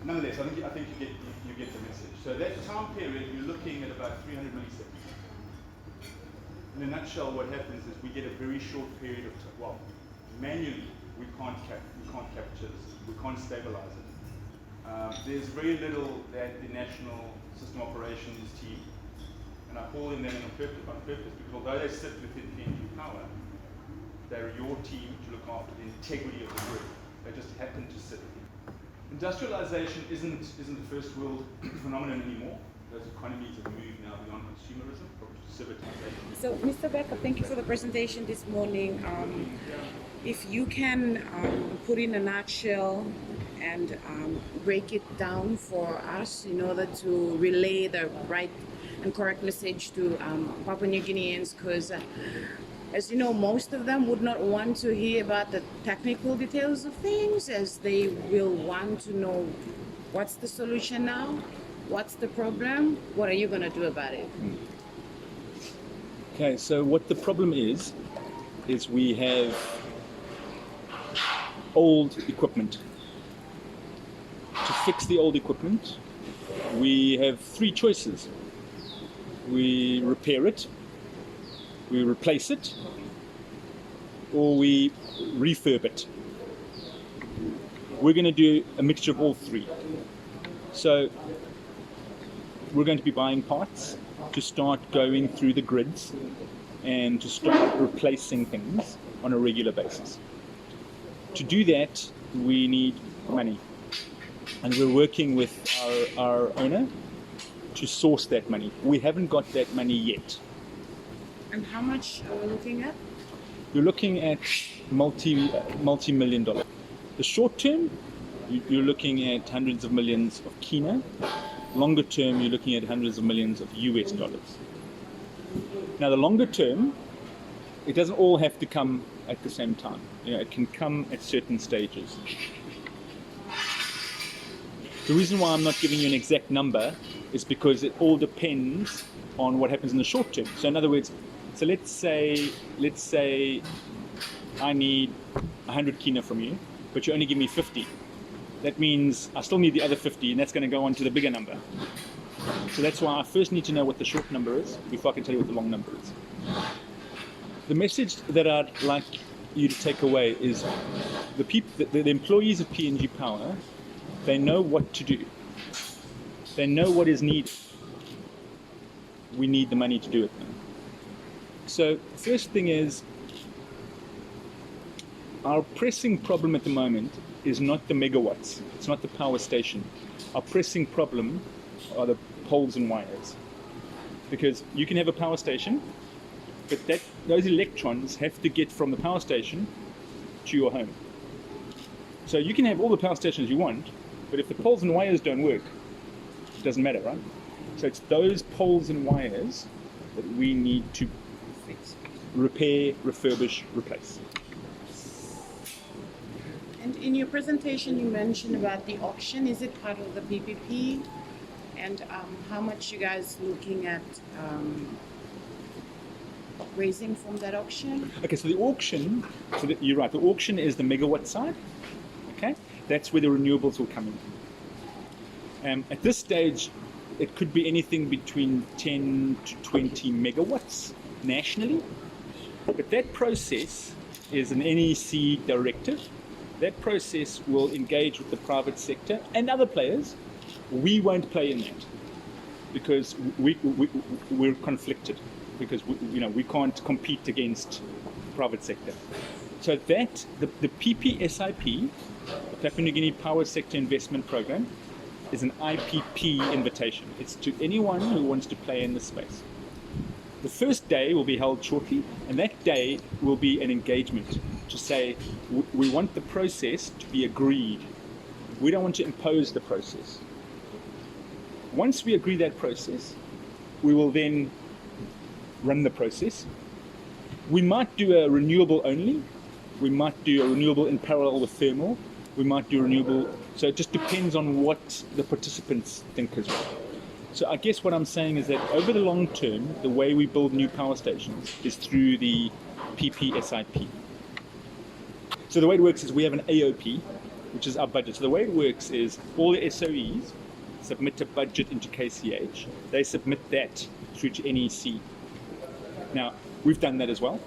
nonetheless, I think you get the message. So that time period, you're looking at about 300 milliseconds. In a nutshell, what happens is we get a very short period of time. Well, manually, we can't capture this. We can't stabilize it. There's very little that the National System Operations team, and I call them that on purpose, because although they sit within PNG Power, they're your team to look after the integrity of the grid. They just happen to sit here. Industrialization isn't a first world phenomenon anymore. Those economies have moved now beyond consumerism, probably to civilization. So, Mr. Bekker, thank you for the presentation this morning. If you can put in a nutshell and break it down for us in order to relay the right and correct message to Papua New Guineans, because as you know, most of them would not want to hear about the technical details of things, as they will want to know what's the solution now, what's the problem, what are you going to do about it? Okay, so what the problem is we have old equipment. To fix the old equipment, we have three choices. We repair it, we replace it, or we refurb it. We're going to do a mixture of all three. So we're going to be buying parts to start going through the grids and to start replacing things on a regular basis. To do that, we need money. And we're working with our owner to source that money. We haven't got that money yet. And how much are we looking at? You're looking at multi-million dollar. The short term, you're looking at hundreds of millions of kina. Longer term, you're looking at hundreds of millions of US dollars. Now, the longer term, it doesn't all have to come at the same time. It can come at certain stages. The reason why I'm not giving you an exact number is because it all depends on what happens in the short term. So in other words, let's say I need 100 kina from you, but you only give me 50. That means I still need the other 50, and that's going to go on to the bigger number. So that's why I first need to know what the short number is before I can tell you what the long number is. The message that I'd like you to take away is the employees of PNG Power, they know what to do. They know what is needed. We need the money to do it now. So first thing is, our pressing problem at the moment is not the megawatts. It's not the power station. Our pressing problem are the poles and wires. Because you can have a power station, but those electrons have to get from the power station to your home. So you can have all the power stations you want, but if the poles and wires don't work, it doesn't matter, right? So it's those poles and wires that we need to fix, repair, refurbish, replace. And in your presentation, you mentioned about the auction. Is it part of the PPP? And how much you guys looking at raising from that auction? Okay, so the auction, you're right, the auction is the megawatt side. Okay, that's where the renewables will come in. At this stage, it could be anything between 10 to 20 megawatts nationally. But that process is an NEC directive. That process will engage with the private sector and other players. We won't play in that because we're conflicted, because we can't compete against the private sector. So that the PPSIP, the Papua New Guinea Power Sector Investment Program, is an IPP invitation. It's to anyone who wants to play in this space. The first day will be held shortly, and that day will be an engagement to say we want the process to be agreed. We don't want to impose the process. Once we agree that process, we will then run the process. We might do a renewable only. We might do a renewable in parallel with thermal. We might do renewable. So it just depends on what the participants think as well. So I guess what I'm saying is that over the long term, the way we build new power stations is through the PPSIP. So the way it works is we have an AOP, which is our budget. So the way it works is all the SOEs submit a budget into KCH. They submit that through to NEC. Now, we've done that as well,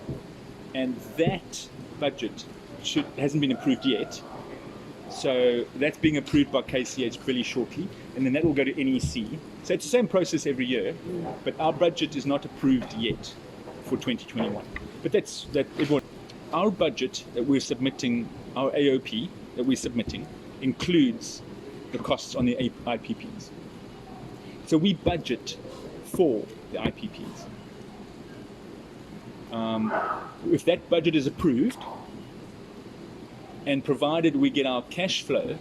and that budget hasn't been approved yet. So that's being approved by KCH fairly shortly, and then that will go to NEC. So it's the same process every year, but our budget is not approved yet for 2021. But our budget that we're submitting, our AOP that we're submitting, includes the costs on the IPPs. So we budget for the IPPs. If that budget is approved, and provided we get our cash flow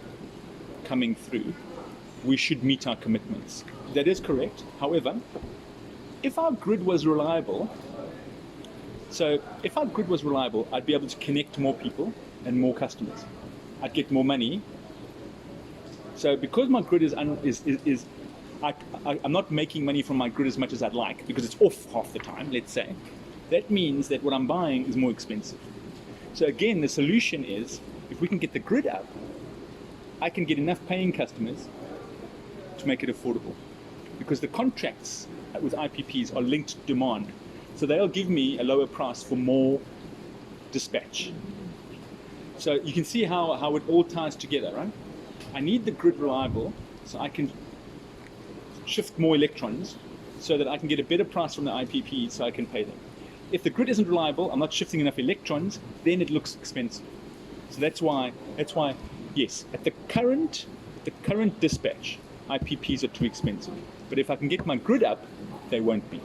coming through, we should meet our commitments. That is correct. However, if our grid was reliable, I'd be able to connect more people and more customers. I'd get more money. So because my grid I'm not making money from my grid as much as I'd like, because it's off half the time, let's say. That means that what I'm buying is more expensive. So again, the solution is, if we can get the grid up, I can get enough paying customers to make it affordable. Because the contracts with IPPs are linked to demand. So they'll give me a lower price for more dispatch. So you can see how it all ties together, right? I need the grid reliable so I can shift more electrons so that I can get a better price from the IPP so I can pay them. If the grid isn't reliable, I'm not shifting enough electrons, then it looks expensive. So that's why, yes, at the current dispatch, IPPs are too expensive. But if I can get my grid up, they won't be.